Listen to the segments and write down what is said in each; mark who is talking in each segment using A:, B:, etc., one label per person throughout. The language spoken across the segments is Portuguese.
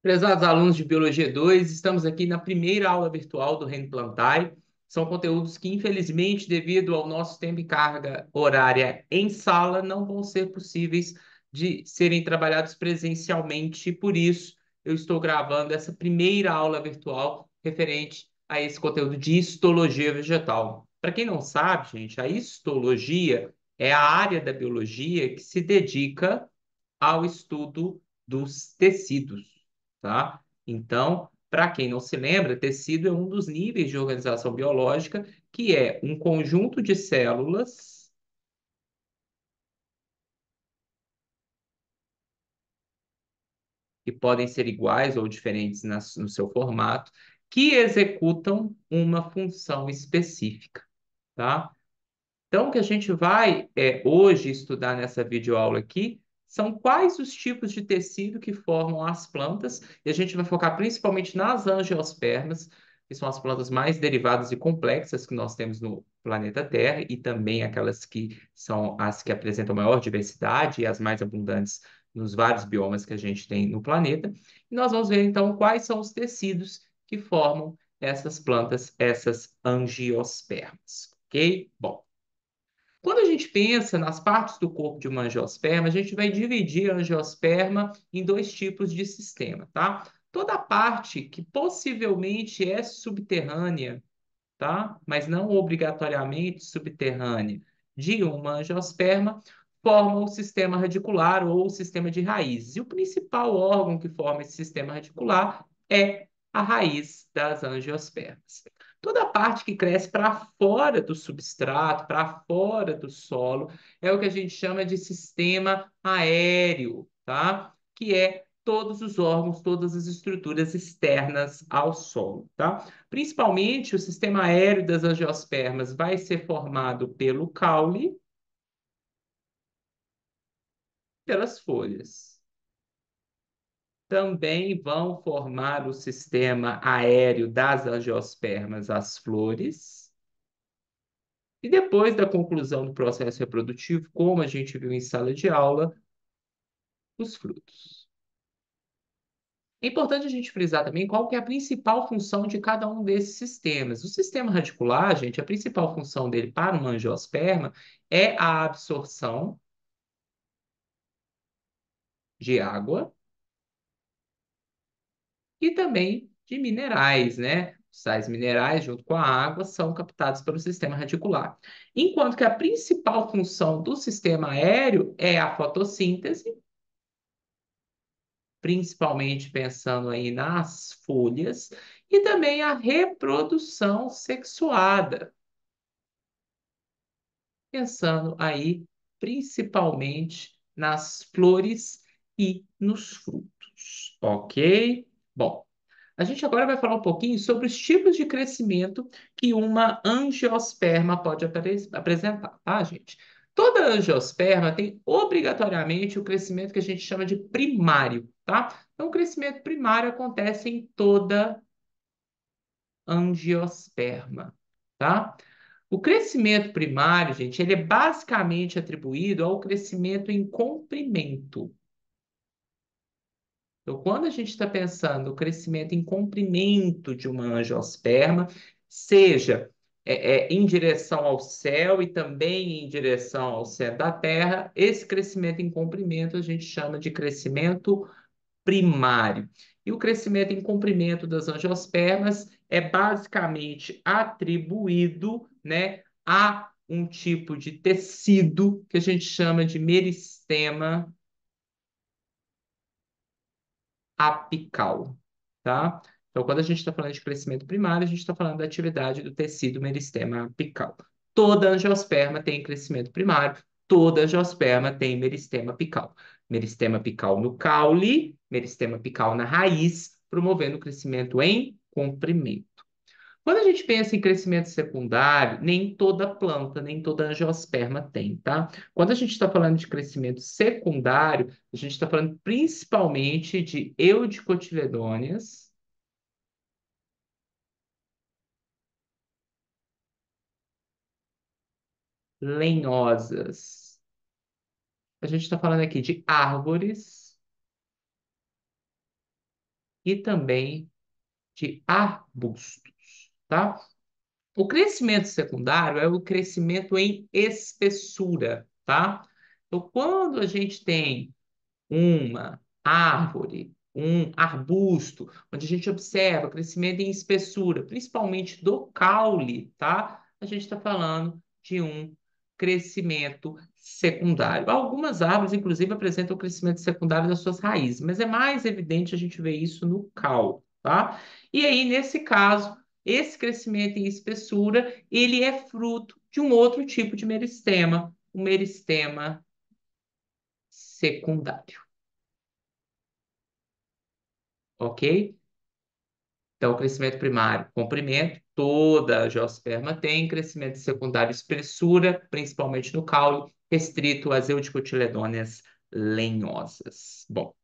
A: Prezados alunos de Biologia 2, estamos aqui na primeira aula virtual do Reino Plantae. São conteúdos que, infelizmente, devido ao nosso tempo e carga horária em sala, não vão ser possíveis de serem trabalhados presencialmente. Por isso, eu estou gravando essa primeira aula virtual referente a esse conteúdo de histologia vegetal. Para quem não sabe, gente, a histologia é a área da biologia que se dedica ao estudo dos tecidos, tá? Então, para quem não se lembra, tecido é um dos níveis de organização biológica, que é um conjunto de células que podem ser iguais ou diferentes no seu formato, que executam uma função específica, tá? Então, o que a gente vai hoje estudar nessa videoaula aqui são quais os tipos de tecido que formam as plantas, e a gente vai focar principalmente nas angiospermas, que são as plantas mais derivadas e complexas que nós temos no planeta Terra, e também aquelas que são as que apresentam maior diversidade e as mais abundantes nos vários biomas que a gente tem no planeta. E nós vamos ver então quais são os tecidos que formam essas plantas, essas angiospermas, ok? Bom. Quando a gente pensa nas partes do corpo de uma angiosperma, a gente vai dividir a angiosperma em dois tipos de sistema, tá? Toda a parte que possivelmente é subterrânea, tá? Mas não obrigatoriamente subterrânea, de uma angiosperma, forma o sistema radicular ou o sistema de raízes. E o principal órgão que forma esse sistema radicular é a raiz das angiospermas. Toda a parte que cresce para fora do substrato, para fora do solo, é o que a gente chama de sistema aéreo, tá? Que é todos os órgãos, todas as estruturas externas ao solo, tá? Principalmente o sistema aéreo das angiospermas vai ser formado pelo caule, pelas folhas. Também vão formar o sistema aéreo das angiospermas as flores. E depois da conclusão do processo reprodutivo, como a gente viu em sala de aula, os frutos. É importante a gente frisar também qual que é a principal função de cada um desses sistemas. O sistema radicular, gente, a principal função dele para uma angiosperma é a absorção de água e também de minerais, né? Os sais minerais, junto com a água, são captados pelo sistema radicular. Enquanto que a principal função do sistema aéreo é a fotossíntese, principalmente pensando aí nas folhas, e também a reprodução sexuada, pensando aí principalmente nas flores e nos frutos, ok? Bom, a gente agora vai falar um pouquinho sobre os tipos de crescimento que uma angiosperma pode apresentar, tá, gente? Toda angiosperma tem obrigatoriamente o crescimento que a gente chama de primário, tá? Então, o crescimento primário acontece em toda angiosperma, tá? O crescimento primário, gente, ele é basicamente atribuído ao crescimento em comprimento. Então, quando a gente está pensando no crescimento em comprimento de uma angiosperma, seja em direção ao céu e também em direção ao centro da Terra, esse crescimento em comprimento a gente chama de crescimento primário. E o crescimento em comprimento das angiospermas é basicamente atribuído, né, a um tipo de tecido que a gente chama de meristema apical, tá? Então, quando a gente está falando de crescimento primário, a gente está falando da atividade do tecido meristema apical. Toda angiosperma tem crescimento primário, toda angiosperma tem meristema apical. Meristema apical no caule, meristema apical na raiz, promovendo o crescimento em comprimento. Quando a gente pensa em crescimento secundário, nem toda planta, nem toda angiosperma tem, tá? Quando a gente está falando de crescimento secundário, a gente está falando principalmente de eudicotiledôneas, lenhosas. A gente está falando aqui de árvores e também de arbustos, tá? O crescimento secundário é o crescimento em espessura, tá? Então, quando a gente tem uma árvore, um arbusto, onde a gente observa crescimento em espessura, principalmente do caule, tá? A gente está falando de um crescimento secundário. Algumas árvores, inclusive, apresentam o crescimento secundário das suas raízes, mas é mais evidente a gente ver isso no caule, tá? E aí, nesse caso, esse crescimento em espessura, ele é fruto de um outro tipo de meristema, o meristema secundário. Ok? Então, o crescimento primário, comprimento, toda a geosperma tem crescimento secundário, espessura, principalmente no caule, restrito às eudicotiledôneas lenhosas. Bom,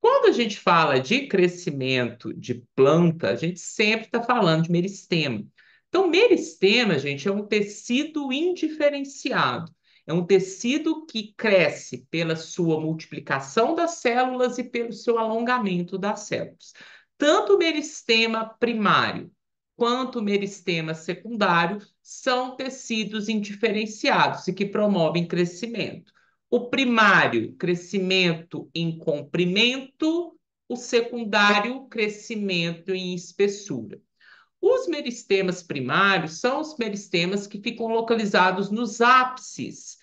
A: quando a gente fala de crescimento de planta, a gente sempre está falando de meristema. Então, meristema, gente, é um tecido indiferenciado. É um tecido que cresce pela sua multiplicação das células e pelo seu alongamento das células. Tanto o meristema primário quanto o meristema secundário são tecidos indiferenciados e que promovem crescimento. O primário, crescimento em comprimento, o secundário, crescimento em espessura. Os meristemas primários são os meristemas que ficam localizados nos ápices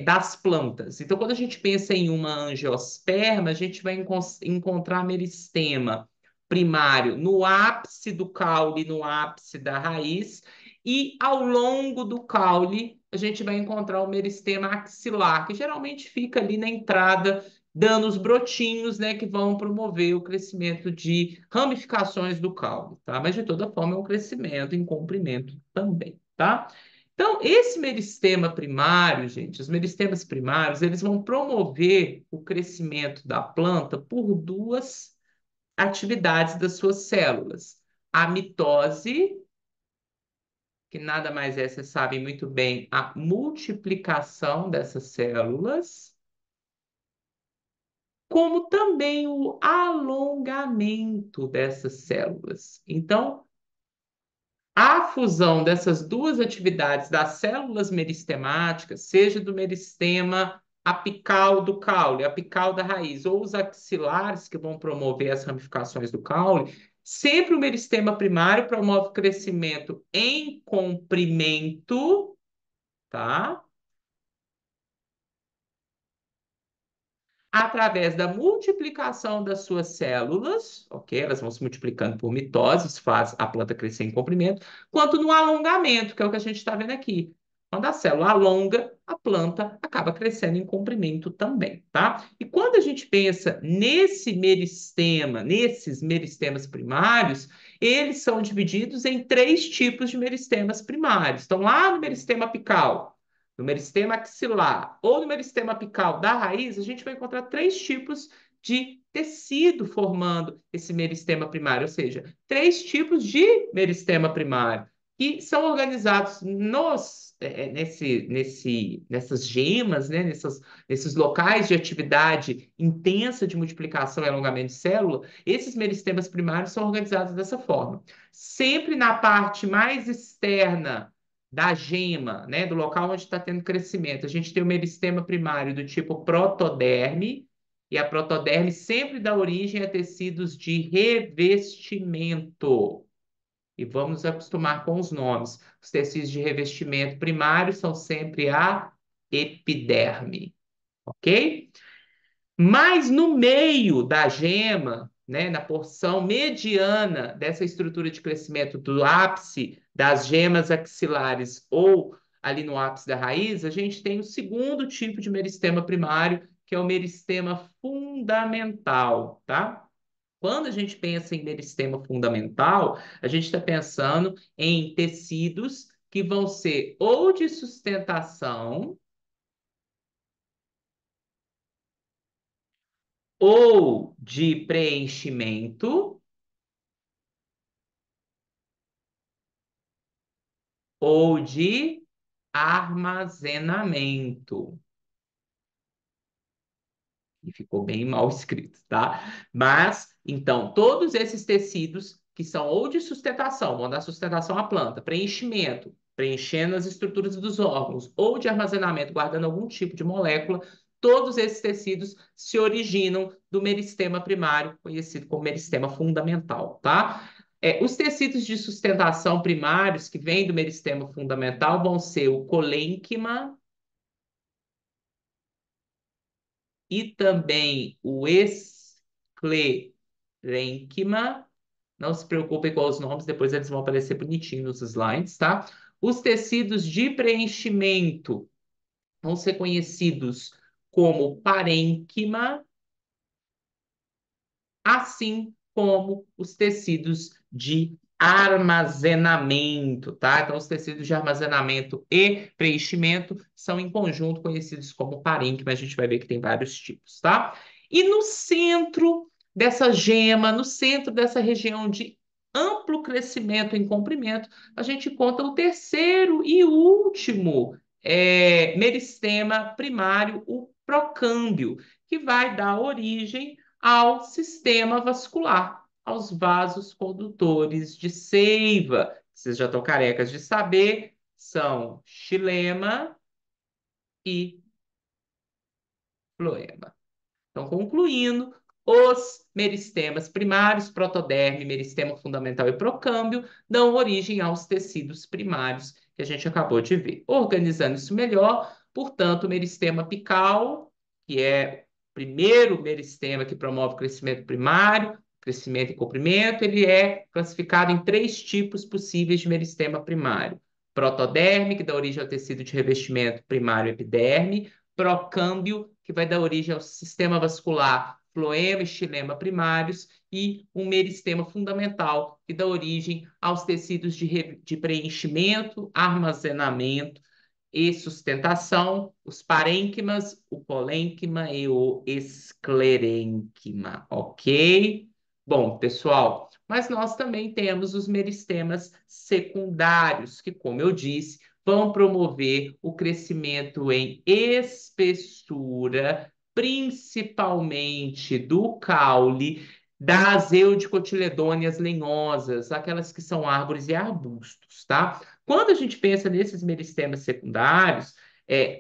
A: das plantas. Então, quando a gente pensa em uma angiosperma, a gente vai encontrar meristema primário no ápice do caule, no ápice da raiz, e ao longo do caule, a gente vai encontrar o meristema axilar, que geralmente fica ali na entrada dando os brotinhos, né, que vão promover o crescimento de ramificações do caule, tá? Mas de toda forma é um crescimento em comprimento também, tá? Então, esse meristema primário, gente, os meristemas primários, eles vão promover o crescimento da planta por duas atividades das suas células. A mitose, que nada mais é, vocês sabem muito bem, a multiplicação dessas células, como também o alongamento dessas células. Então, a fusão dessas duas atividades das células meristemáticas, seja do meristema apical do caule, apical da raiz, ou os axilares que vão promover as ramificações do caule, sempre o meristema primário promove crescimento em comprimento, tá? Através da multiplicação das suas células, ok? Elas vão se multiplicando por mitose, isso faz a planta crescer em comprimento, quanto no alongamento, que é o que a gente está vendo aqui. Quando a célula alonga, a planta acaba crescendo em comprimento também, tá? E quando a gente pensa nesse meristema, nesses meristemas primários, eles são divididos em três tipos de meristemas primários. Então, lá no meristema apical, no meristema axilar ou no meristema apical da raiz, a gente vai encontrar três tipos de tecido formando esse meristema primário, ou seja, três tipos de meristema primário, que são organizados nessas gemas, né, nesses locais de atividade intensa de multiplicação e alongamento de célula. Esses meristemas primários são organizados dessa forma. Sempre na parte mais externa da gema, né, do local onde está tendo crescimento. A gente tem o meristema primário do tipo protoderme, e a protoderme sempre dá origem a tecidos de revestimento. E vamos nos acostumar com os nomes. Os tecidos de revestimento primários são sempre a epiderme, ok? Mas no meio da gema, né, na porção mediana dessa estrutura de crescimento do ápice das gemas axilares ou ali no ápice da raiz, a gente tem o segundo tipo de meristema primário, que é o meristema fundamental, tá? Quando a gente pensa em meristema fundamental, a gente está pensando em tecidos que vão ser ou de sustentação ou de preenchimento ou de armazenamento. E ficou bem mal escrito, tá? Mas, então, todos esses tecidos que são ou de sustentação, vão dar sustentação à planta, preenchimento, preenchendo as estruturas dos órgãos, ou de armazenamento, guardando algum tipo de molécula, todos esses tecidos se originam do meristema primário, conhecido como meristema fundamental, tá? Os tecidos de sustentação primários que vêm do meristema fundamental vão ser o colênquima e também o esclerênquima. Não se preocupem com os nomes, depois eles vão aparecer bonitinho nos slides, tá? Os tecidos de preenchimento vão ser conhecidos como parênquima, assim como os tecidos de armazenamento, tá? Então, os tecidos de armazenamento e preenchimento são em conjunto conhecidos como parênquima, a gente vai ver que tem vários tipos, tá? E no centro dessa gema, no centro dessa região de amplo crescimento em comprimento, a gente encontra o terceiro e último meristema primário, o procâmbio, que vai dar origem ao sistema vascular, aos vasos condutores de seiva. Vocês já estão carecas de saber, são xilema e floema. Então, concluindo, os meristemas primários, protoderme, meristema fundamental e procâmbio, dão origem aos tecidos primários que a gente acabou de ver. Organizando isso melhor, portanto, o meristema apical, que é o primeiro meristema que promove o crescimento primário, crescimento e comprimento, ele é classificado em três tipos possíveis de meristema primário. Protoderme, que dá origem ao tecido de revestimento primário epiderme, procâmbio, que vai dar origem ao sistema vascular floema e xilema primários, e um meristema fundamental, que dá origem aos tecidos de preenchimento, armazenamento e sustentação, os parênquimas, o colênquima e o esclerênquima, ok? Bom, pessoal, mas nós também temos os meristemas secundários, que, como eu disse, vão promover o crescimento em espessura, principalmente do caule, das eudicotiledôneas lenhosas, aquelas que são árvores e arbustos, tá? Quando a gente pensa nesses meristemas secundários,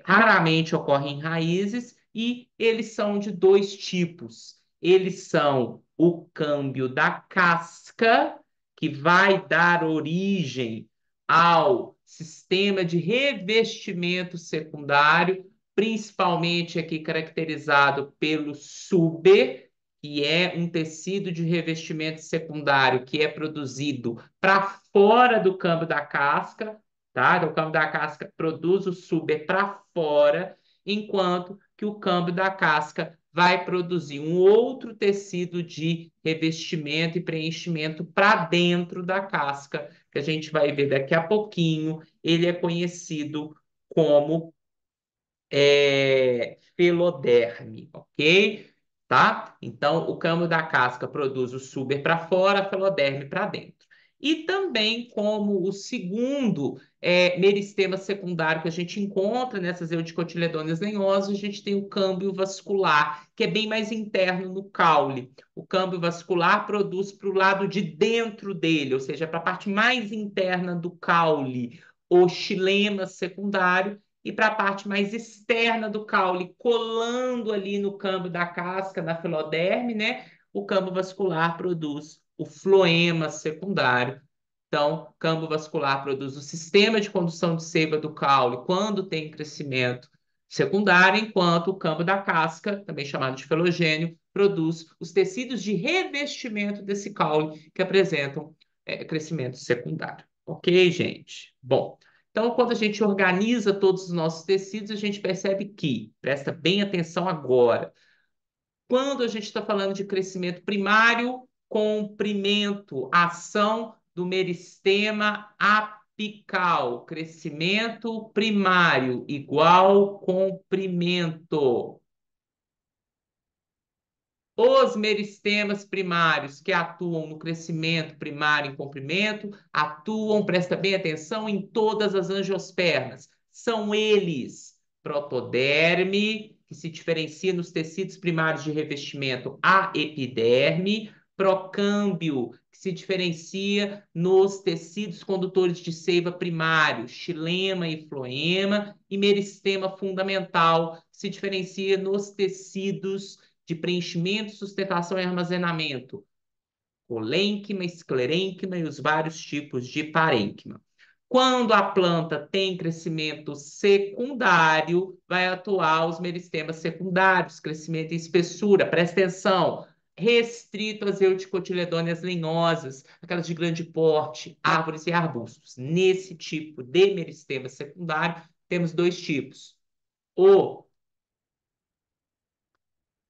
A: raramente ocorrem em raízes e eles são de dois tipos. Eles são o câmbio da casca, que vai dar origem ao sistema de revestimento secundário, principalmente aqui caracterizado pelo suber, que é um tecido de revestimento secundário que é produzido para fora do câmbio da casca, tá? Então, o câmbio da casca produz o suber para fora, enquanto que o câmbio da casca vai produzir um outro tecido de revestimento e preenchimento para dentro da casca, que a gente vai ver daqui a pouquinho. Ele é conhecido como feloderme, ok? Tá? Então, o câmbio da casca produz o suber para fora, a feloderme para dentro. E também como o segundo meristema secundário que a gente encontra nessas eudicotiledôneas lenhosas, a gente tem o câmbio vascular, que é bem mais interno no caule. O câmbio vascular produz para o lado de dentro dele, ou seja, para a parte mais interna do caule, o xilema secundário, e para a parte mais externa do caule, colando ali no câmbio da casca, na filoderme, né? O câmbio vascular produz o floema secundário. Então, o câmbio vascular produz o sistema de condução de seiva do caule quando tem crescimento secundário, enquanto o câmbio da casca, também chamado de felogênio, produz os tecidos de revestimento desse caule que apresentam crescimento secundário. Ok, gente? Bom, então, quando a gente organiza todos os nossos tecidos, a gente percebe que, presta bem atenção agora, quando a gente está falando de crescimento primário, comprimento, ação do meristema apical, crescimento primário igual comprimento. Os meristemas primários que atuam no crescimento primário em comprimento atuam, presta bem atenção, em todas as angiospermas. São eles protoderme, que se diferencia nos tecidos primários de revestimento, a epiderme, procâmbio, que se diferencia nos tecidos condutores de seiva primários, xilema e floema, e meristema fundamental, que se diferencia nos tecidos de preenchimento, sustentação e armazenamento, colênquima, esclerênquima e os vários tipos de parênquima. Quando a planta tem crescimento secundário, vai atuar os meristemas secundários, crescimento em espessura, presta atenção, restrito às euticotiledôneas lenhosas, aquelas de grande porte, árvores e arbustos. Nesse tipo de meristema secundário, temos dois tipos. O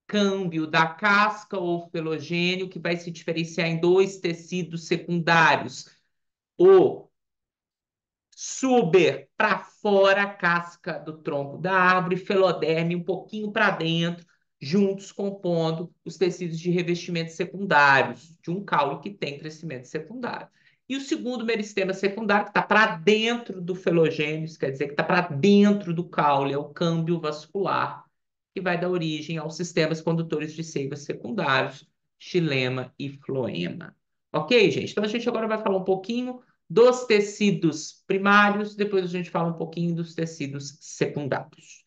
A: câmbio da casca ou filogênio, que vai se diferenciar em dois tecidos secundários. O suber para fora a casca do tronco da árvore, feloderme um pouquinho para dentro, juntos compondo os tecidos de revestimento secundários de um caule que tem crescimento secundário. E o segundo meristema secundário, que está para dentro do felogênio, isso quer dizer que está para dentro do caule, é o câmbio vascular, que vai dar origem aos sistemas condutores de seiva secundários, xilema e floema. Ok, gente? Então a gente agora vai falar um pouquinho dos tecidos primários, depois a gente fala um pouquinho dos tecidos secundários.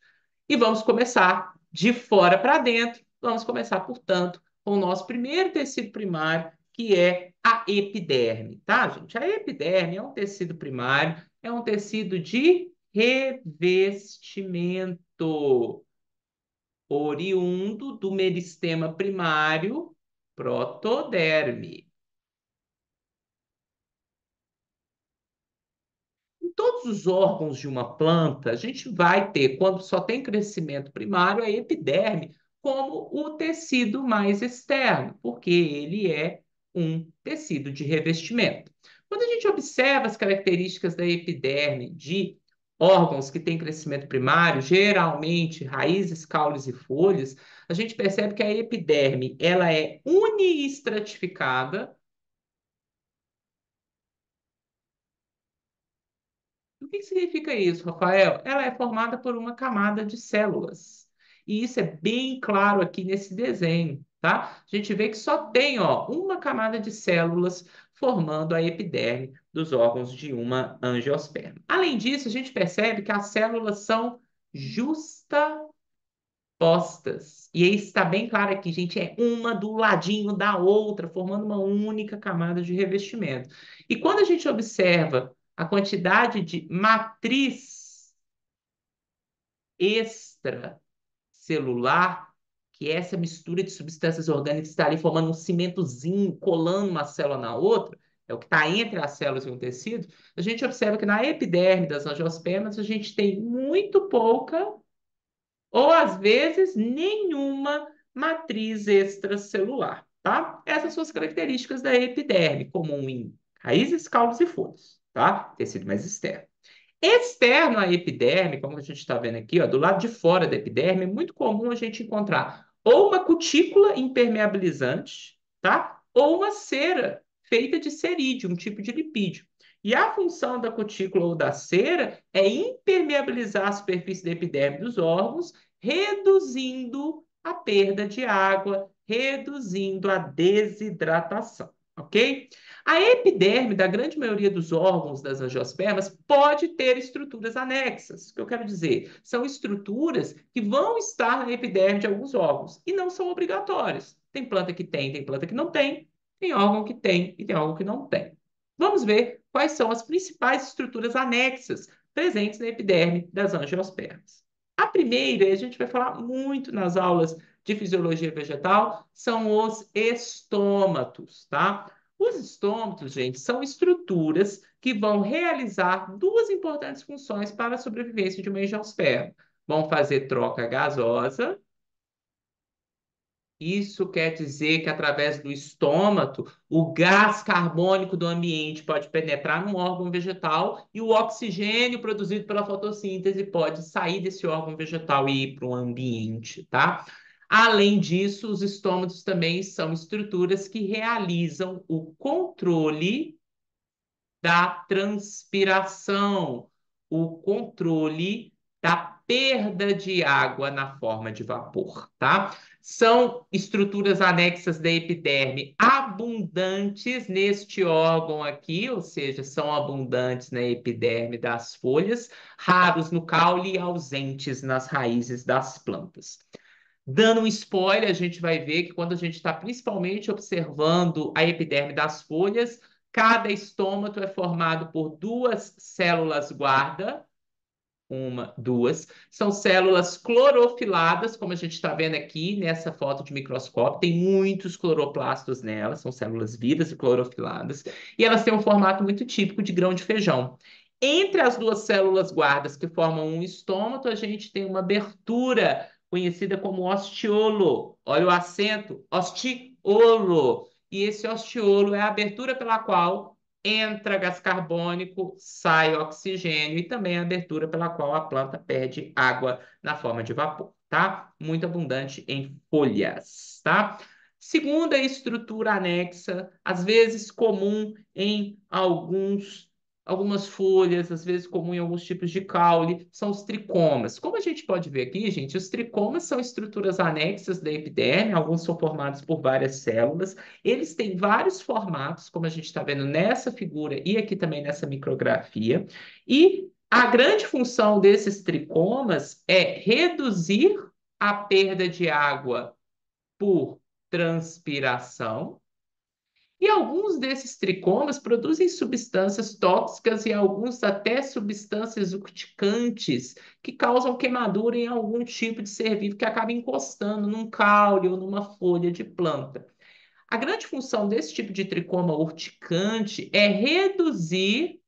A: E vamos começar de fora para dentro. Vamos começar, portanto, com o nosso primeiro tecido primário, que é a epiderme, tá, gente? A epiderme é um tecido primário, é um tecido de revestimento, oriundo do meristema primário protoderme. Em todos os órgãos de uma planta, a gente vai ter, quando só tem crescimento primário, a epiderme como o tecido mais externo, porque ele é um tecido de revestimento. Quando a gente observa as características da epiderme de órgãos que têm crescimento primário, geralmente raízes, caules e folhas, a gente percebe que a epiderme ela é uniestratificada. O que significa isso, Rafael? Ela é formada por uma camada de células. E isso é bem claro aqui nesse desenho, tá? A gente vê que só tem, ó, uma camada de células formando a epiderme dos órgãos de uma angiosperma. Além disso, a gente percebe que as células são justapostas. E isso está bem claro aqui, gente, é uma do ladinho da outra, formando uma única camada de revestimento. E quando a gente observa a quantidade de matriz extracelular, que é essa mistura de substâncias orgânicas que está ali formando um cimentozinho, colando uma célula na outra, é o que está entre as células e um tecido, a gente observa que na epiderme das angiospermas a gente tem muito pouca ou às vezes nenhuma matriz extracelular, tá? Essas são as características da epiderme, comum em raízes, caules e folhas, tá? Tecido mais externo. Externo à epiderme, como a gente está vendo aqui, ó, do lado de fora da epiderme, é muito comum a gente encontrar ou uma cutícula impermeabilizante, tá? Ou uma cera feita de cerídeo, um tipo de lipídio. E a função da cutícula ou da cera é impermeabilizar a superfície da epiderme dos órgãos, reduzindo a perda de água, reduzindo a desidratação, ok? A epiderme da grande maioria dos órgãos das angiospermas pode ter estruturas anexas. O que eu quero dizer? São estruturas que vão estar na epiderme de alguns órgãos e não são obrigatórias. Tem planta que tem planta que não tem órgão que tem e tem órgão que não tem. Vamos ver quais são as principais estruturas anexas presentes na epiderme das angiospermas. A primeira, e a gente vai falar muito nas aulas de fisiologia vegetal, são os estômatos, tá? Os estômatos, gente, são estruturas que vão realizar duas importantes funções para a sobrevivência de uma angiosperma. Vão fazer troca gasosa. Isso quer dizer que através do estômato, o gás carbônico do ambiente pode penetrar num órgão vegetal e o oxigênio produzido pela fotossíntese pode sair desse órgão vegetal e ir para o ambiente, tá? Além disso, os estômatos também são estruturas que realizam o controle da transpiração, o controle da perda de água na forma de vapor, tá? São estruturas anexas da epiderme abundantes neste órgão aqui, ou seja, são abundantes na epiderme das folhas, raros no caule e ausentes nas raízes das plantas. Dando um spoiler, a gente vai ver que quando a gente está principalmente observando a epiderme das folhas, cada estômato é formado por duas células guarda, uma, duas, são células clorofiladas, como a gente está vendo aqui nessa foto de microscópio, tem muitos cloroplastos nelas, são células vivas e clorofiladas, e elas têm um formato muito típico de grão de feijão. Entre as duas células guardas que formam um estômato, a gente tem uma abertura conhecida como ostiolo. Olha o acento, ostiolo. E esse ostiolo é a abertura pela qual entra gás carbônico, sai oxigênio e também a abertura pela qual a planta perde água na forma de vapor, tá? Muito abundante em folhas, tá? Segunda estrutura anexa, às vezes comum em algumas folhas, às vezes comum em alguns tipos de caule, são os tricomas. Como a gente pode ver aqui, gente, os tricomas são estruturas anexas da epiderme, alguns são formados por várias células, eles têm vários formatos, como a gente está vendo nessa figura e aqui também nessa micrografia. E a grande função desses tricomas é reduzir a perda de água por transpiração. E alguns desses tricomas produzem substâncias tóxicas e alguns até substâncias urticantes que causam queimadura em algum tipo de ser vivo que acaba encostando num caule ou numa folha de planta. A grande função desse tipo de tricoma urticante é reduzir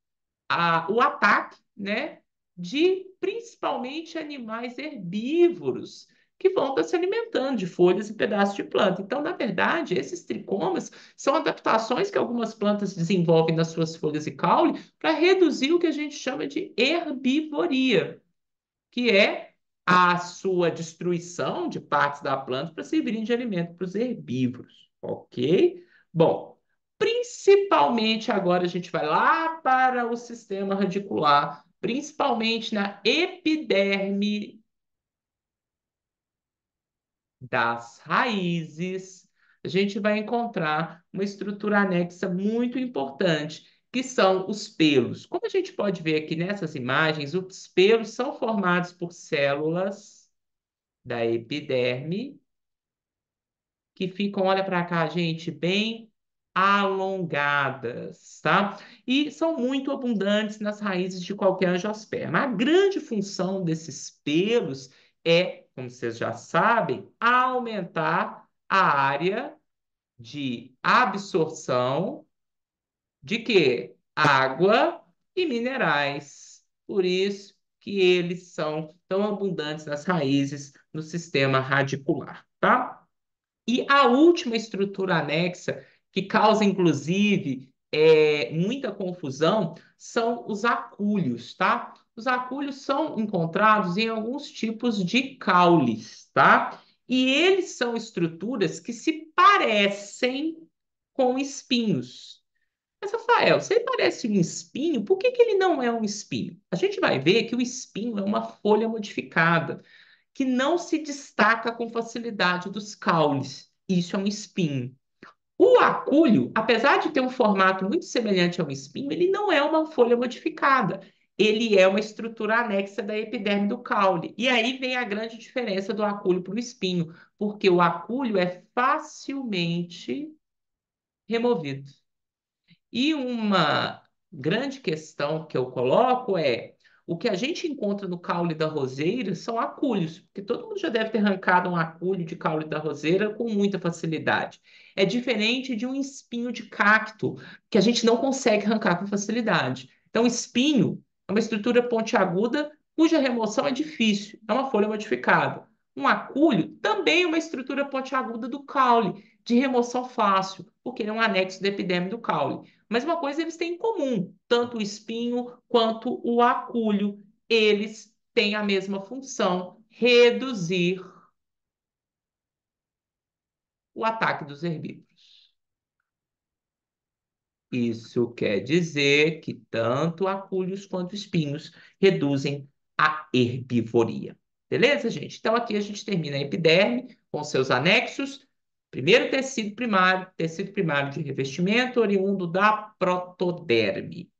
A: o ataque, né, de principalmente animais herbívoros que vão estar se alimentando de folhas e pedaços de planta. Então, na verdade, esses tricomas são adaptações que algumas plantas desenvolvem nas suas folhas e caule para reduzir o que a gente chama de herbivoria, que é a sua destruição de partes da planta para servirem de alimento para os herbívoros, ok? Bom, principalmente agora a gente vai lá para o sistema radicular, principalmente na epiderme das raízes, a gente vai encontrar uma estrutura anexa muito importante, que são os pelos. Como a gente pode ver aqui nessas imagens, os pelos são formados por células da epiderme que ficam, olha para cá, gente, bem alongadas, tá? E são muito abundantes nas raízes de qualquer angiosperma. A grande função desses pelos é, como vocês já sabem, aumentar a área de absorção de quê? Água e minerais. Por isso que eles são tão abundantes nas raízes no sistema radicular, tá? E a última estrutura anexa, que causa, inclusive, muita confusão, são os acúlios, tá? Os acúlios são encontrados em alguns tipos de caules, tá? E eles são estruturas que se parecem com espinhos. Mas, Rafael, se ele parece um espinho, por que que ele não é um espinho? A gente vai ver que o espinho é uma folha modificada que não se destaca com facilidade dos caules. Isso é um espinho. O acúlio, apesar de ter um formato muito semelhante a um espinho, ele não é uma folha modificada. Ele é uma estrutura anexa da epiderme do caule. E aí vem a grande diferença do acúlio para o espinho, porque o acúlio é facilmente removido. E uma grande questão que eu coloco é o que a gente encontra no caule da roseira são acúlios, porque todo mundo já deve ter arrancado um acúlio de caule da roseira com muita facilidade. É diferente de um espinho de cacto, que a gente não consegue arrancar com facilidade. Então, espinho é uma estrutura pontiaguda cuja remoção é difícil, é uma folha modificada. Um acúlio também é uma estrutura pontiaguda do caule, de remoção fácil, porque ele é um anexo da epiderme do caule. Mas uma coisa eles têm em comum, tanto o espinho quanto o acúlio, eles têm a mesma função, reduzir o ataque dos herbívoros. Isso quer dizer que tanto acúlios quanto espinhos reduzem a herbivoria. Beleza, gente? Então aqui a gente termina a epiderme com seus anexos. Primeiro tecido primário de revestimento oriundo da protoderme.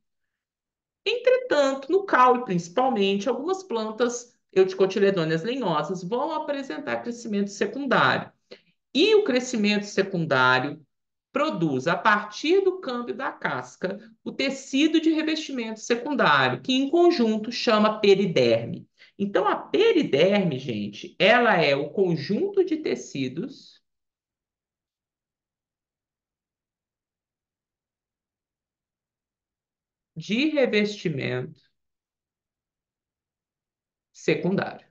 A: Entretanto, no caule, principalmente, algumas plantas euticotiledôneas lenhosas vão apresentar crescimento secundário. E o crescimento secundário produz, a partir do câmbio da casca, o tecido de revestimento secundário, que em conjunto chama periderme. Então, a periderme, gente, ela é o conjunto de tecidos de revestimento secundário.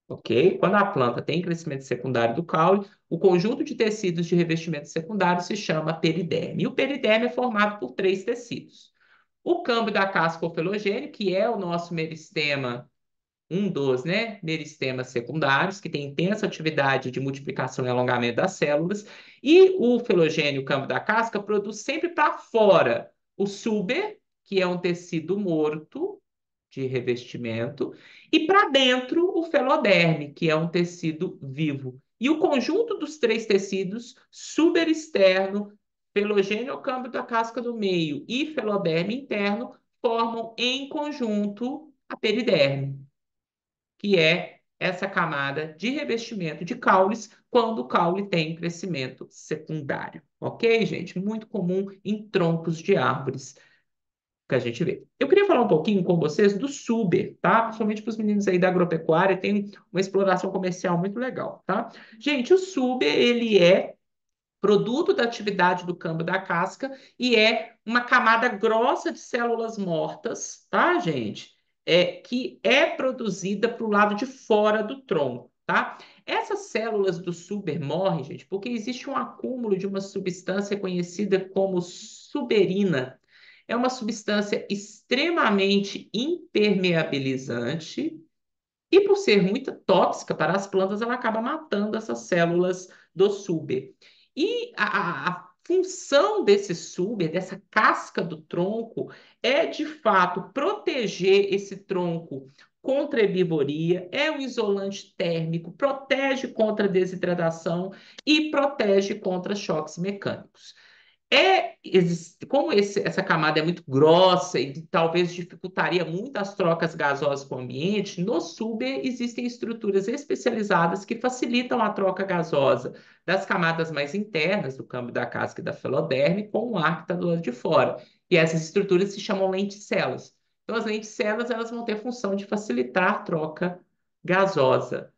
A: Ok? Quando a planta tem crescimento secundário do caule, o conjunto de tecidos de revestimento secundário se chama periderme. E o periderme é formado por três tecidos. O câmbio da casca ofilogêneo, que é o nosso meristema, um dos, né, meristemas secundários, que tem intensa atividade de multiplicação e alongamento das células, e o filogênio, o câmbio da casca, produz sempre para fora o suber, que é um tecido morto de revestimento, e para dentro o feloderme, que é um tecido vivo. E o conjunto dos três tecidos, suber externo, felogênio, câmbio da casca do meio e feloderme interno, formam em conjunto a periderme, que é essa camada de revestimento de caules quando o caule tem crescimento secundário. Ok, gente? Muito comum em troncos de árvores que a gente vê. Eu queria falar um pouquinho com vocês do Suber, tá? Principalmente para os meninos aí da agropecuária, tem uma exploração comercial muito legal, tá? Gente, o Suber, ele é produto da atividade do câmbio da casca e é uma camada grossa de células mortas, tá, gente? Que é produzida para o lado de fora do tronco, tá? Essas células do suber morrem, gente, porque existe um acúmulo de uma substância conhecida como suberina. É uma substância extremamente impermeabilizante e, por ser muito tóxica para as plantas, ela acaba matando essas células do suber. E a função desse suber, dessa casca do tronco, é de fato proteger esse tronco contra a herbivoria, é um isolante térmico, protege contra a desidratação e protege contra choques mecânicos. Como essa camada é muito grossa e talvez dificultaria muito as trocas gasosas com o ambiente, no suber existem estruturas especializadas que facilitam a troca gasosa das camadas mais internas do câmbio da casca e da feloderme com o ar que está do lado de fora. E essas estruturas se chamam lenticelas. Então, as lenticelas elas vão ter a função de facilitar a troca gasosa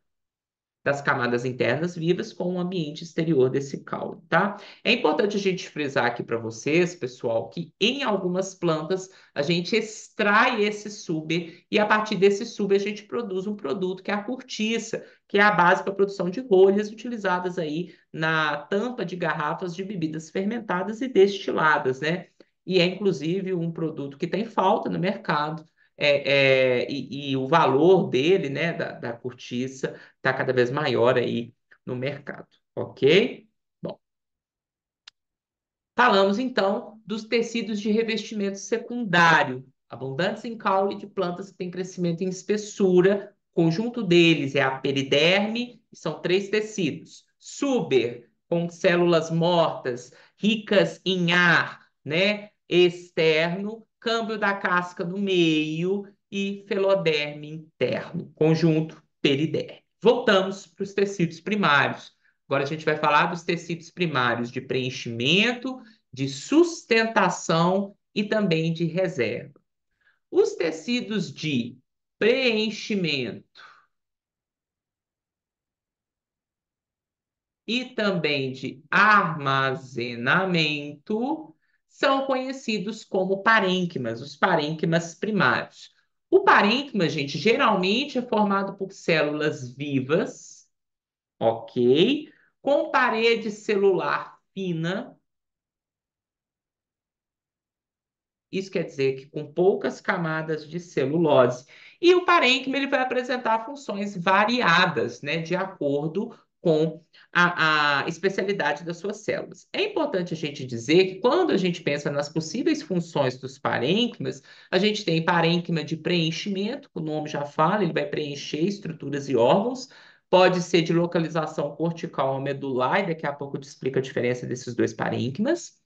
A: das camadas internas vivas com o ambiente exterior desse caule, tá? É importante a gente frisar aqui para vocês, pessoal, que em algumas plantas a gente extrai esse suber e a partir desse suber a gente produz um produto que é a cortiça, que é a base para a produção de rolhas utilizadas aí na tampa de garrafas de bebidas fermentadas e destiladas, né? E é inclusive um produto que tem falta no mercado. E o valor dele, né, da cortiça, está cada vez maior aí no mercado, ok? Bom, falamos então dos tecidos de revestimento secundário, abundantes em caule de plantas que têm crescimento em espessura. O conjunto deles é a periderme, que são três tecidos. Suber, com células mortas, ricas em ar, né? Externo, câmbio da casca no meio e feloderme interno, conjunto periderme. Voltamos para os tecidos primários. Agora a gente vai falar dos tecidos primários de preenchimento, de sustentação e também de reserva. Os tecidos de preenchimento e também de armazenamento são conhecidos como parênquimas, os parênquimas primários. O parênquima, gente, geralmente é formado por células vivas, ok? Com parede celular fina. Isso quer dizer que com poucas camadas de celulose. E o parênquima ele vai apresentar funções variadas, né, de acordo com a especialidade das suas células. É importante a gente dizer que quando a gente pensa nas possíveis funções dos parênquimas, a gente tem parênquima de preenchimento, o nome já fala, ele vai preencher estruturas e órgãos. Pode ser de localização cortical ou medular, e daqui a pouco eu te explico a diferença desses dois parênquimas.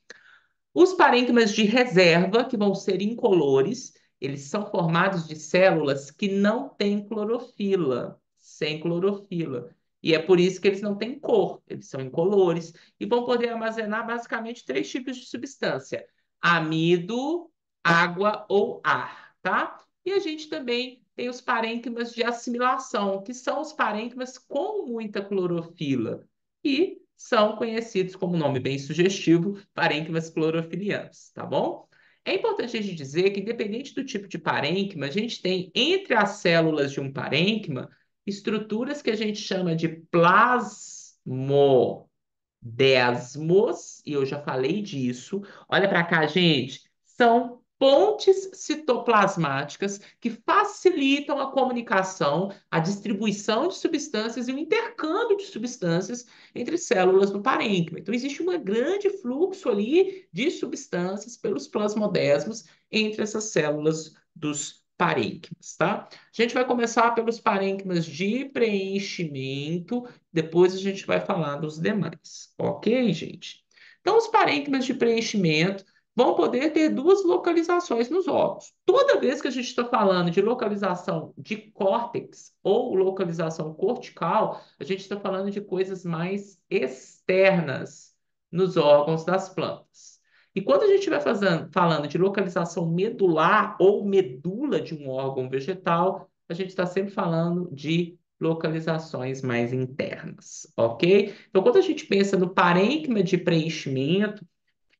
A: Os parênquimas de reserva, que vão ser incolores, eles são formados de células que não têm clorofila, sem clorofila. E é por isso que eles não têm cor, eles são incolores e vão poder armazenar basicamente três tipos de substância: amido, água ou ar, tá? E a gente também tem os parênquimas de assimilação, que são os parênquimas com muita clorofila. E são conhecidos como nome bem sugestivo, parênquimas clorofilianos, tá bom? É importante a gente dizer que, independente do tipo de parênquima, a gente tem entre as células de um parênquima estruturas que a gente chama de plasmodesmos, e eu já falei disso. Olha para cá, gente. São pontes citoplasmáticas que facilitam a comunicação, a distribuição de substâncias e o intercâmbio de substâncias entre células do parênquima. Então, existe um grande fluxo ali de substâncias pelos plasmodesmos entre essas células dos parênquimas, tá? A gente vai começar pelos parênquimas de preenchimento, depois a gente vai falar dos demais, ok, gente? Então, os parênquimas de preenchimento vão poder ter duas localizações nos órgãos. Toda vez que a gente está falando de localização de córtex ou localização cortical, a gente está falando de coisas mais externas nos órgãos das plantas. E quando a gente vai falando de localização medular ou medula de um órgão vegetal, a gente está sempre falando de localizações mais internas, ok? Então, quando a gente pensa no parênquima de preenchimento,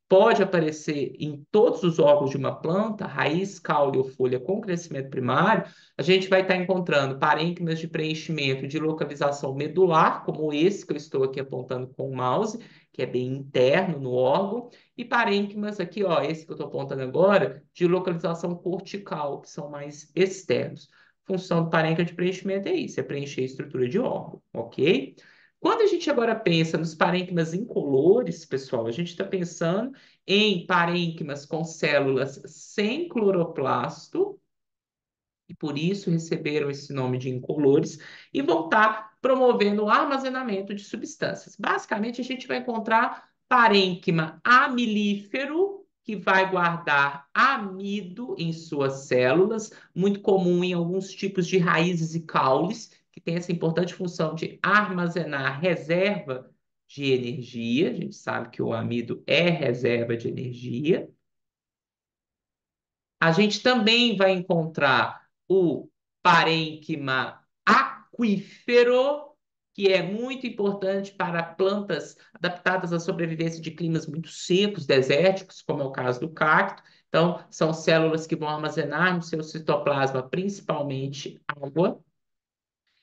A: pode aparecer em todos os órgãos de uma planta, raiz, caule ou folha com crescimento primário, a gente vai estar encontrando parênquimas de preenchimento de localização medular, como esse que eu estou aqui apontando com o mouse, que é bem interno no órgão, e parênquimas aqui, ó, esse que eu estou apontando agora, de localização cortical, que são mais externos. Função do parênquima de preenchimento é isso, é preencher a estrutura de órgão, ok? Quando a gente agora pensa nos parênquimas incolores, pessoal, a gente está pensando em parênquimas com células sem cloroplasto, e por isso receberam esse nome de incolores, e vão estar promovendo o armazenamento de substâncias. Basicamente, a gente vai encontrar parênquima amilífero, que vai guardar amido em suas células, muito comum em alguns tipos de raízes e caules, que tem essa importante função de armazenar reserva de energia. A gente sabe que o amido é reserva de energia. A gente também vai encontrar o parênquima aquífero, que é muito importante para plantas adaptadas à sobrevivência de climas muito secos, desérticos, como é o caso do cacto. Então, são células que vão armazenar no seu citoplasma principalmente água.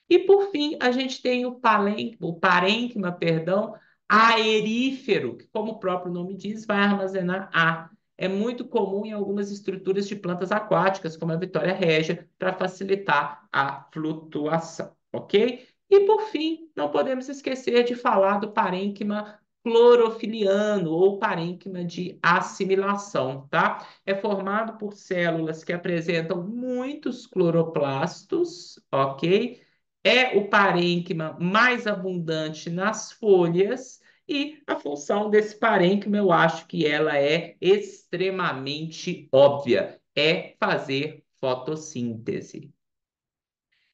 A: E por fim, a gente tem o parênquima, perdão, aerífero, que, como o próprio nome diz, vai armazenar ar. É muito comum em algumas estruturas de plantas aquáticas, como a Vitória régia, para facilitar a flutuação, ok? E por fim, não podemos esquecer de falar do parênquima clorofiliano ou parênquima de assimilação, tá? É formado por células que apresentam muitos cloroplastos, ok? É o parênquima mais abundante nas folhas e a função desse parênquima eu acho que ela é extremamente óbvia, é fazer fotossíntese.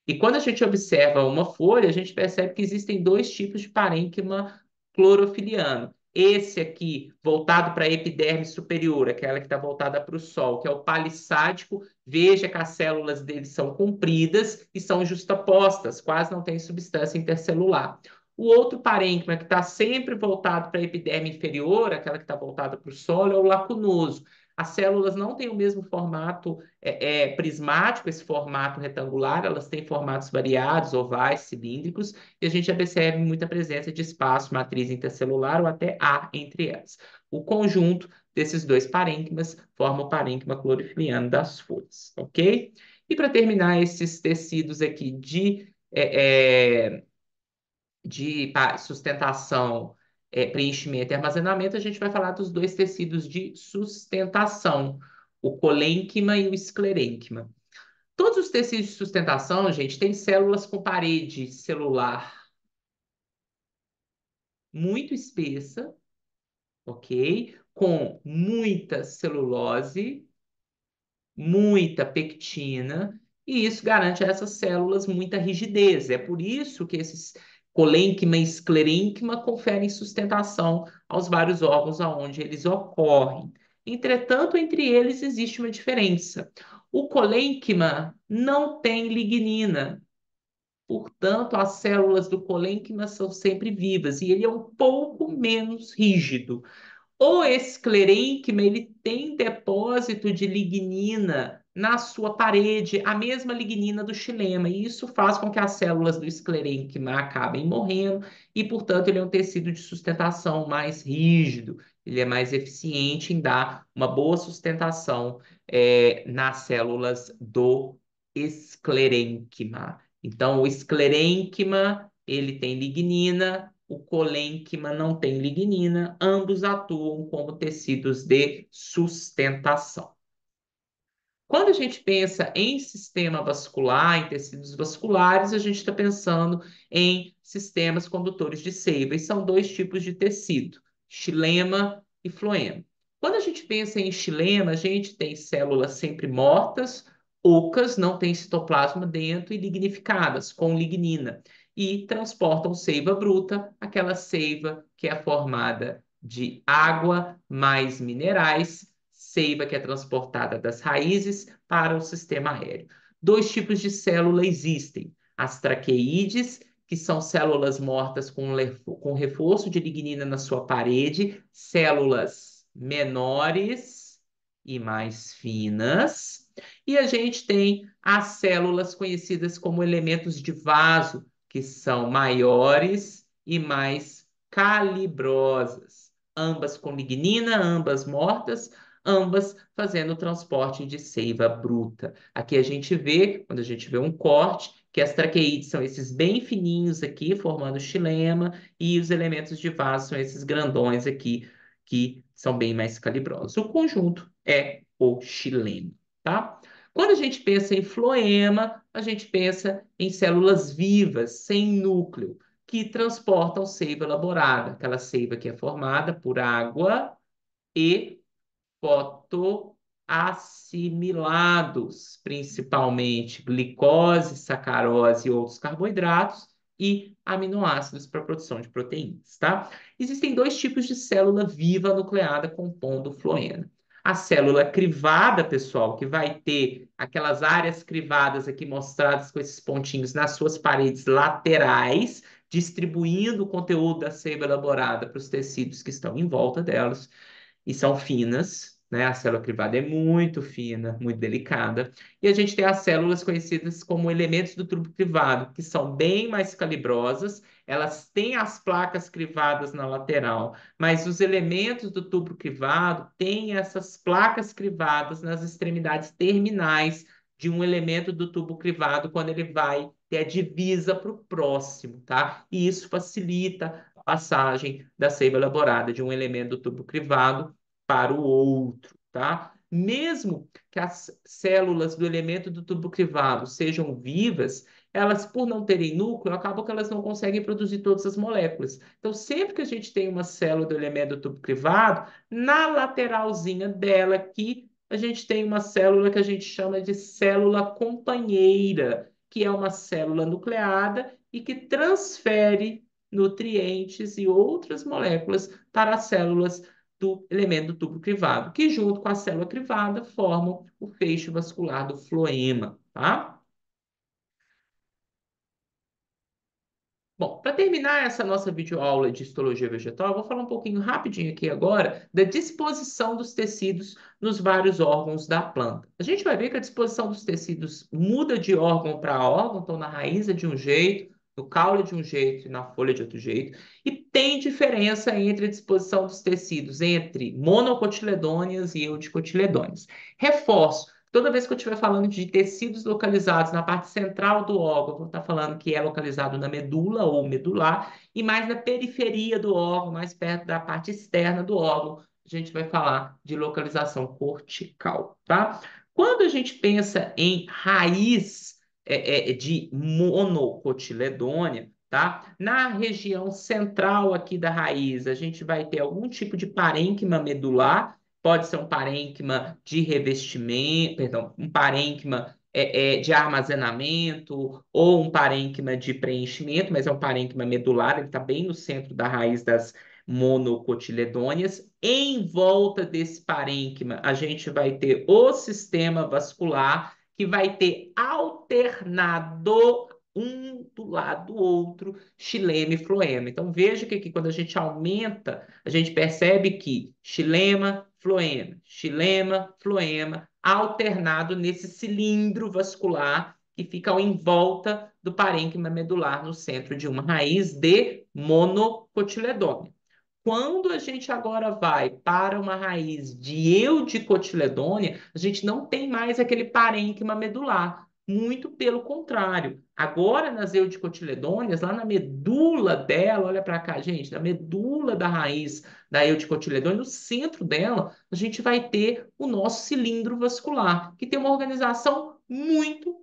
A: E quando a gente observa uma folha, a gente percebe que existem dois tipos de parênquima clorofiliano. Esse aqui, voltado para a epiderme superior, aquela que está voltada para o sol, que é o palissádico. Veja que as células dele são compridas e são justapostas, quase não tem substância intercelular. O outro parênquima, que está sempre voltado para a epiderme inferior, aquela que está voltada para o solo, é o lacunoso. As células não têm o mesmo formato prismático, esse formato retangular, elas têm formatos variados, ovais, cilíndricos, e a gente já percebe muita presença de espaço, matriz intercelular ou até ar entre elas. O conjunto desses dois parênquimas forma o parênquima clorofiliano das folhas, ok? E para terminar esses tecidos aqui de sustentação, preenchimento e armazenamento, a gente vai falar dos dois tecidos de sustentação, o colênquima e o esclerênquima. Todos os tecidos de sustentação, gente, têm células com parede celular muito espessa, ok? Com muita celulose, muita pectina, e isso garante a essas células muita rigidez. É por isso que esses colênquima e esclerênquima conferem sustentação aos vários órgãos aonde eles ocorrem. Entretanto, entre eles existe uma diferença. O colênquima não tem lignina, portanto, as células do colênquima são sempre vivas e ele é um pouco menos rígido. O esclerênquima, ele tem depósito de lignina na sua parede, a mesma lignina do xilema, e isso faz com que as células do esclerênquima acabem morrendo e, portanto, ele é um tecido de sustentação mais rígido, ele é mais eficiente em dar uma boa sustentação nas células do esclerênquima. Então, o esclerênquima, ele tem lignina, o colênquima não tem lignina, ambos atuam como tecidos de sustentação. Quando a gente pensa em sistema vascular, em tecidos vasculares, a gente está pensando em sistemas condutores de seiva, e são dois tipos de tecido, xilema e floema. Quando a gente pensa em xilema, a gente tem células sempre mortas, ocas, não tem citoplasma dentro e lignificadas, com lignina, e transportam seiva bruta, aquela seiva que é formada de água mais minerais, seiva que é transportada das raízes para o sistema aéreo. Dois tipos de célula existem: as traqueídeas, que são células mortas com reforço de lignina na sua parede, células menores e mais finas. E a gente tem as células conhecidas como elementos de vaso, que são maiores e mais calibrosas, ambas com lignina, ambas mortas, ambas fazendo o transporte de seiva bruta. Aqui a gente vê, quando a gente vê um corte, que as traqueídeas são esses bem fininhos aqui, formando xilema, e os elementos de vaso são esses grandões aqui, que são bem mais calibrosos. O conjunto é o xilema, tá? Quando a gente pensa em floema, a gente pensa em células vivas, sem núcleo, que transportam seiva elaborada, aquela seiva que é formada por água e fotoassimilados, principalmente glicose, sacarose e outros carboidratos e aminoácidos para a produção de proteínas, tá? Existem dois tipos de célula viva nucleada compondo o floema. A célula crivada, pessoal, que vai ter aquelas áreas crivadas aqui mostradas com esses pontinhos nas suas paredes laterais, distribuindo o conteúdo da seiva elaborada para os tecidos que estão em volta delas e são finas, né? A célula crivada é muito fina, muito delicada. E a gente tem as células conhecidas como elementos do tubo crivado, que são bem mais calibrosas, elas têm as placas crivadas na lateral, mas os elementos do tubo crivado têm essas placas crivadas nas extremidades terminais de um elemento do tubo crivado quando ele vai ter a divisa para o próximo, tá? E isso facilita a passagem da seiva elaborada de um elemento do tubo crivado para o outro, tá? Mesmo que as células do elemento do tubo crivado sejam vivas, elas, por não terem núcleo, acabam que elas não conseguem produzir todas as moléculas. Então, sempre que a gente tem uma célula do elemento do tubo crivado, na lateralzinha dela aqui, a gente tem uma célula que a gente chama de célula companheira, que é uma célula nucleada e que transfere nutrientes e outras moléculas para as células do elemento do tubo crivado, que junto com a célula crivada formam o feixe vascular do floema, tá? Bom, para terminar essa nossa videoaula de histologia vegetal, eu vou falar um pouquinho rapidinho aqui agora da disposição dos tecidos nos vários órgãos da planta. A gente vai ver que a disposição dos tecidos muda de órgão para órgão, então na raiz é de um jeito, no caule é de um jeito e na folha é de outro jeito, e tem diferença entre a disposição dos tecidos entre monocotiledôneas e eudicotiledôneas. Reforço, Toda vez que eu estiver falando de tecidos localizados na parte central do órgão, eu vou estar falando que é localizado na medula ou medular, e mais na periferia do órgão, mais perto da parte externa do órgão, a gente vai falar de localização cortical, tá? Quando a gente pensa em raiz de monocotiledônia, tá? Na região central aqui da raiz, a gente vai ter algum tipo de parênquima medular, pode ser um parênquima de revestimento, perdão, um parênquima de armazenamento ou um parênquima de preenchimento, mas é um parênquima medular, ele está bem no centro da raiz das monocotiledôneas. Em volta desse parênquima, a gente vai ter o sistema vascular, que vai ter alternado um do lado do outro, xilema e floema. Então veja que aqui quando a gente aumenta, a gente percebe que xilema, floema, alternado nesse cilindro vascular que fica em volta do parênquima medular no centro de uma raiz de monocotiledônio. Quando a gente agora vai para uma raiz de eudicotiledônia, a gente não tem mais aquele parênquima medular. Muito pelo contrário. Agora, nas eudicotiledôneas, lá na medula dela, olha para cá, gente, na medula da raiz da eudicotiledônia, no centro dela, a gente vai ter o nosso cilindro vascular, que tem uma organização muito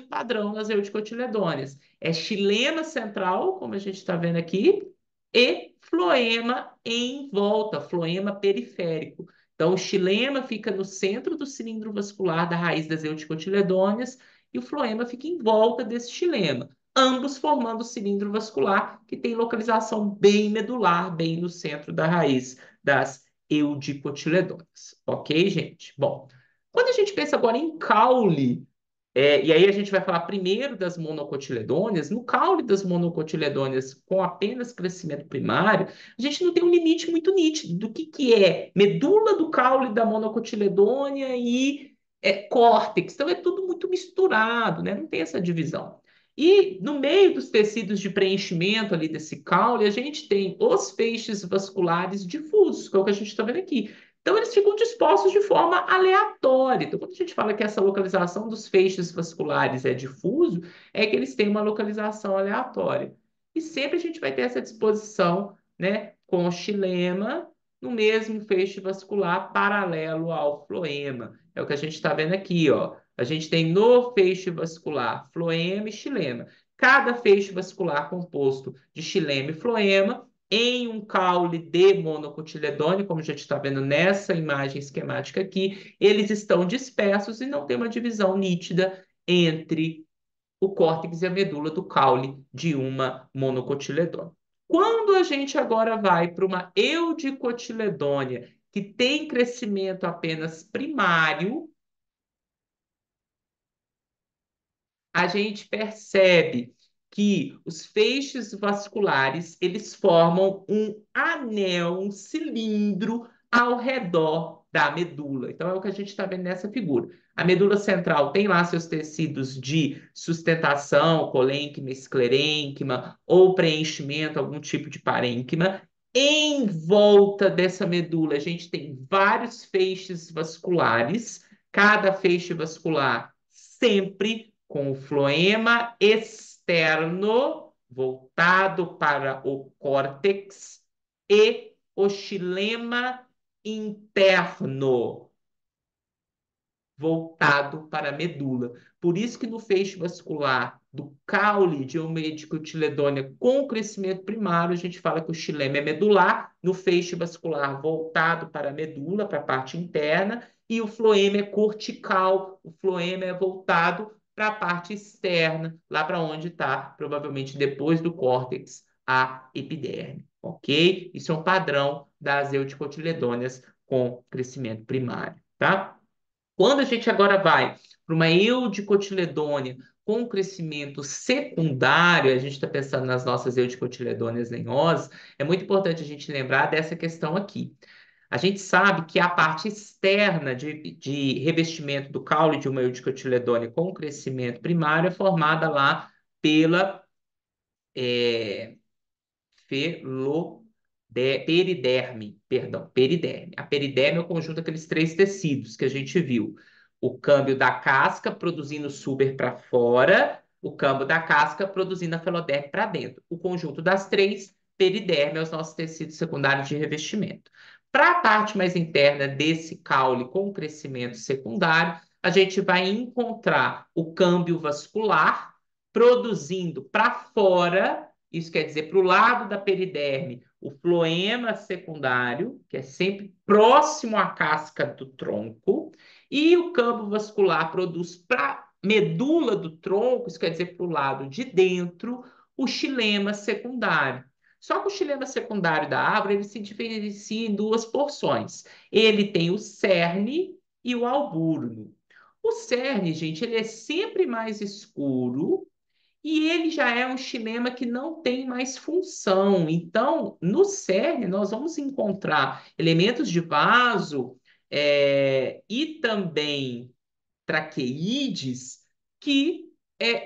A: padrão nas eudicotiledôneas. É xilema central, como a gente está vendo aqui, e floema em volta, floema periférico. Então, o xilema fica no centro do cilindro vascular da raiz das eudicotiledôneas e o floema fica em volta desse xilema, ambos formando o cilindro vascular, que tem localização bem medular, bem no centro da raiz das eudicotiledôneas. Ok, gente? Bom, quando a gente pensa agora em caule, e aí a gente vai falar primeiro das monocotiledôneas. No caule das monocotiledôneas com apenas crescimento primário, a gente não tem um limite muito nítido do que é medula do caule da monocotiledônea e córtex. Então é tudo muito misturado, né? Não tem essa divisão. E no meio dos tecidos de preenchimento ali desse caule, a gente tem os feixes vasculares difusos, que é o que a gente está vendo aqui. Então, eles ficam dispostos de forma aleatória. Então, quando a gente fala que essa localização dos feixes vasculares é difuso, é que eles têm uma localização aleatória. E sempre a gente vai ter essa disposição, né, com o xilema no mesmo feixe vascular paralelo ao floema. É o que a gente está vendo aqui, ó. A gente tem no feixe vascular floema e xilema. Cada feixe vascular composto de xilema e floema em um caule de monocotiledôneo, como a gente está vendo nessa imagem esquemática aqui, eles estão dispersos e não tem uma divisão nítida entre o córtex e a medula do caule de uma monocotiledônia. Quando a gente agora vai para uma eudicotiledônia, que tem crescimento apenas primário, a gente percebe que os feixes vasculares, eles formam um anel, um cilindro ao redor da medula. Então é o que a gente está vendo nessa figura. A medula central tem lá seus tecidos de sustentação, colênquima, esclerênquima ou preenchimento, algum tipo de parênquima. Em volta dessa medula, a gente tem vários feixes vasculares, cada feixe vascular sempre com o floema externo voltado para o córtex e o xilema interno voltado para a medula. Por isso que no feixe vascular do caule de uma dicotiledônia com crescimento primário, a gente fala que o xilema é medular, no feixe vascular voltado para a medula, para a parte interna, e o floema é cortical, o floema é voltado para a parte externa, lá para onde está, provavelmente depois do córtex, a epiderme, ok? Isso é um padrão das euticotiledôneas com crescimento primário, tá? Quando a gente agora vai para uma eudicotiledônia com crescimento secundário, a gente está pensando nas nossas eudicotiledôneas lenhosas, é muito importante a gente lembrar dessa questão aqui. A gente sabe que a parte externa de revestimento do caule de uma eudicotiledônia com crescimento primário é formada lá pela é, periderme, perdão, periderme. A periderme é o conjunto daqueles três tecidos que a gente viu. o câmbio da casca produzindo suber para fora, o câmbio da casca produzindo a feloderme para dentro. O conjunto das três, periderme, é os nossos tecidos secundários de revestimento. Para a parte mais interna desse caule com crescimento secundário, a gente vai encontrar o câmbio vascular produzindo para fora, isso quer dizer para o lado da periderme, o floema secundário, que é sempre próximo à casca do tronco, e o campo vascular produz para medula do tronco, isso quer dizer para o lado de dentro, o xilema secundário. Só que o xilema secundário da árvore ele se diferencia em duas porções. Ele tem o cerne e o alburno. O cerne, gente, ele é sempre mais escuro e ele já é um xilema que não tem mais função. Então, no cerne, nós vamos encontrar elementos de vaso e também traqueídeos que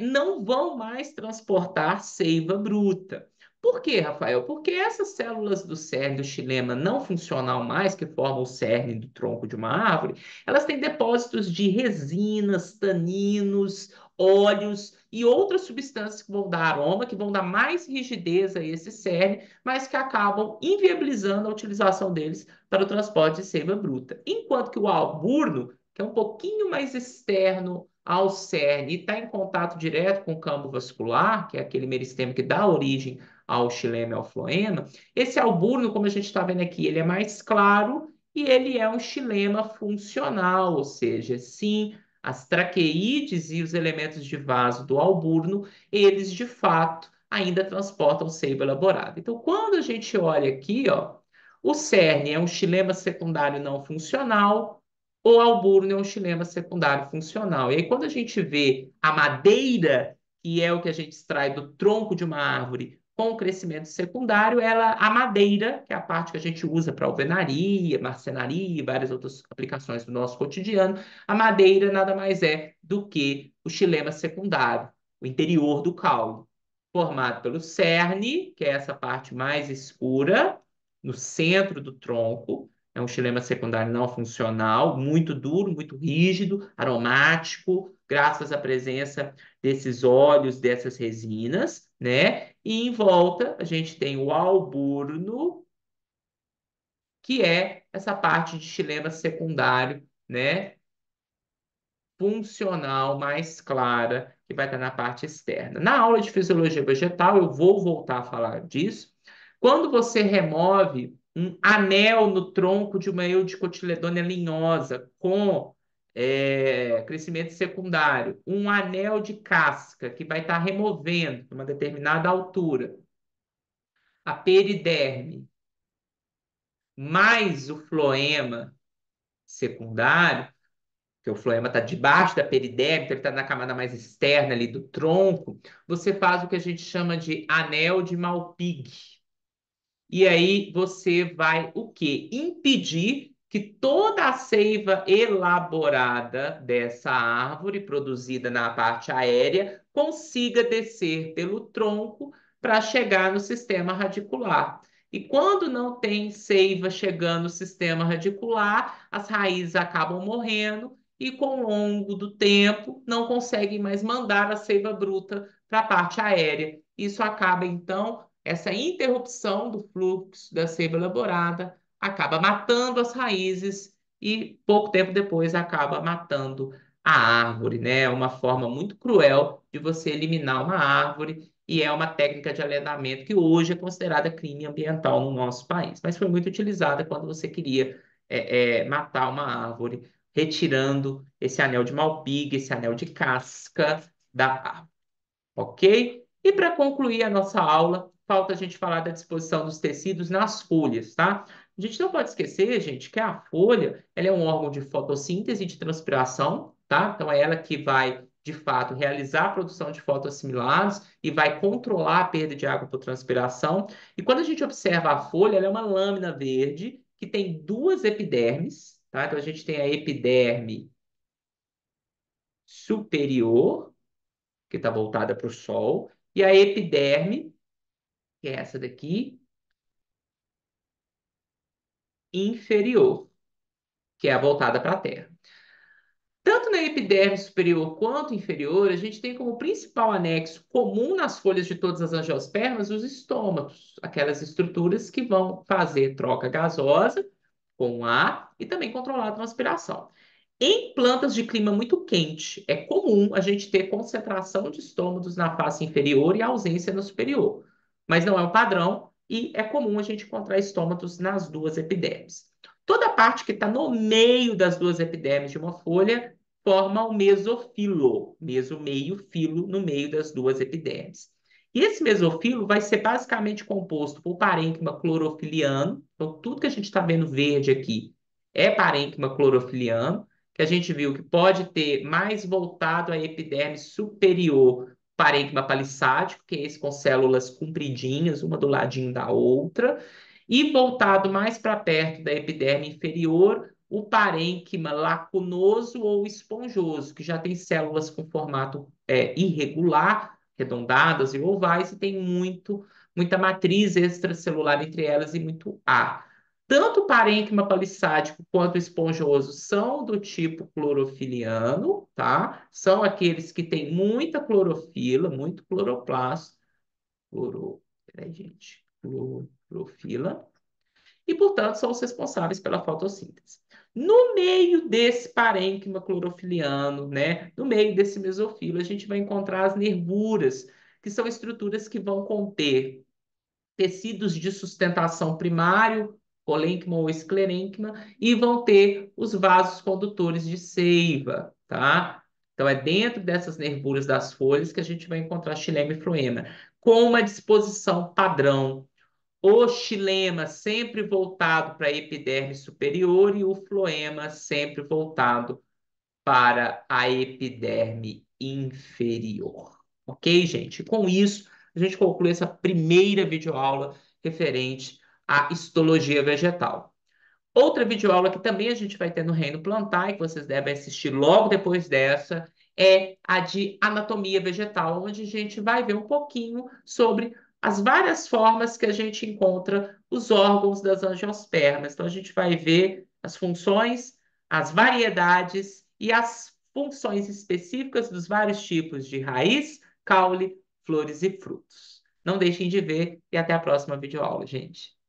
A: não vão mais transportar seiva bruta. Por quê, Rafael? Porque essas células do cerne do xilema não funcional mais, que formam o cerne do tronco de uma árvore, elas têm depósitos de resinas, taninos, óleos e outras substâncias que vão dar aroma, que vão dar mais rigidez a esse cerne, mas que acabam inviabilizando a utilização deles para o transporte de seiva bruta. Enquanto que o alburno, que é um pouquinho mais externo ao cerne e está em contato direto com o campo vascular, que é aquele meristema que dá origem ao xilema e ao floema, esse alburno, como a gente está vendo aqui, ele é mais claro e ele é um xilema funcional, ou seja, sim, as traqueídes e os elementos de vaso do alburno, eles de fato ainda transportam seiva elaborada. Então, quando a gente olha aqui, ó, o cerne é um xilema secundário não funcional, o alburno é um xilema secundário funcional. E aí, quando a gente vê a madeira, que é o que a gente extrai do tronco de uma árvore com crescimento secundário, a madeira, que é a parte que a gente usa para alvenaria, marcenaria e várias outras aplicações do nosso cotidiano, a madeira nada mais é do que o xilema secundário, o interior do caule, formado pelo cerne, que é essa parte mais escura, no centro do tronco. É um xilema secundário não funcional, muito duro, muito rígido, aromático, graças à presença desses óleos, dessas resinas, né? E em volta a gente tem o alburno, que é essa parte de xilema secundário, né? Funcional mais clara, que vai estar na parte externa. Na aula de fisiologia vegetal, eu vou voltar a falar disso. Quando você remove um anel no tronco de uma Eudicotiledônia linhosa com crescimento secundário, um anel de casca que vai estar removendo de uma determinada altura, a periderme mais o floema secundário, que o floema está debaixo da periderme, então ele está na camada mais externa ali do tronco, você faz o que a gente chama de anel de Malpighi. E aí você vai o quê? Impedir que toda a seiva elaborada dessa árvore, produzida na parte aérea, consiga descer pelo tronco para chegar no sistema radicular. E quando não tem seiva chegando no sistema radicular, as raízes acabam morrendo e, com o longo do tempo, não conseguem mais mandar a seiva bruta para a parte aérea. Isso acaba, então, essa interrupção do fluxo da seiva elaborada acaba matando as raízes e pouco tempo depois acaba matando a árvore, né? É uma forma muito cruel de você eliminar uma árvore e é uma técnica de alendamento que hoje é considerada crime ambiental no nosso país, mas foi muito utilizada quando você queria matar uma árvore, retirando esse anel de malpiga, esse anel de casca da árvore, ok? E para concluir a nossa aula, falta a gente falar da disposição dos tecidos nas folhas, tá? A gente não pode esquecer, gente, que a folha, ela é um órgão de fotossíntese e de transpiração, tá? Então é ela que vai, de fato, realizar a produção de fotoassimilados e vai controlar a perda de água por transpiração. E quando a gente observa a folha, ela é uma lâmina verde que tem duas epidermes, tá? Então a gente tem a epiderme superior, que está voltada para o sol, e a epiderme, que é essa daqui, inferior, que é a voltada para a Terra. Tanto na epiderme superior quanto inferior, a gente tem como principal anexo comum nas folhas de todas as angiospermas os estômatos, aquelas estruturas que vão fazer troca gasosa com ar e também controlar a transpiração. Em plantas de clima muito quente, é comum a gente ter concentração de estômatos na face inferior e ausência na superior, mas não é um padrão e é comum a gente encontrar estômatos nas duas epidermes. Toda a parte que está no meio das duas epidermes de uma folha forma o mesofilo, meso meio filo no meio das duas epidermes. E esse mesofilo vai ser basicamente composto por parênquima clorofiliano, então tudo que a gente está vendo verde aqui é parênquima clorofiliano, que a gente viu que pode ter mais voltado à epiderme superior, parênquima palissádico, que é esse com células compridinhas, uma do ladinho da outra, e voltado mais para perto da epiderme inferior, o parênquima lacunoso ou esponjoso, que já tem células com formato irregular, arredondadas e ovais, e tem muita matriz extracelular entre elas e muito ar. Tanto o parênquima palissádico quanto o esponjoso são do tipo clorofiliano, tá? São aqueles que têm muita clorofila, muito cloroplasto, peraí, gente, clorofila, e, portanto, são os responsáveis pela fotossíntese. No meio desse parênquima clorofiliano, né, no meio desse mesofilo, a gente vai encontrar as nervuras, que são estruturas que vão conter tecidos de sustentação primário, colênquima ou esclerênquima, e vão ter os vasos condutores de seiva, tá? Então, é dentro dessas nervuras das folhas que a gente vai encontrar xilema e floema, com uma disposição padrão. O xilema sempre voltado para a epiderme superior e o floema sempre voltado para a epiderme inferior. Ok, gente? Com isso, a gente conclui essa primeira videoaula referente à histologia vegetal. Outra videoaula que também a gente vai ter no Reino Plantar e que vocês devem assistir logo depois dessa é a de anatomia vegetal, onde a gente vai ver um pouquinho sobre as várias formas que a gente encontra os órgãos das angiospermas. Então a gente vai ver as funções, as variedades e as funções específicas dos vários tipos de raiz, caule, flores e frutos. Não deixem de ver e até a próxima videoaula, gente.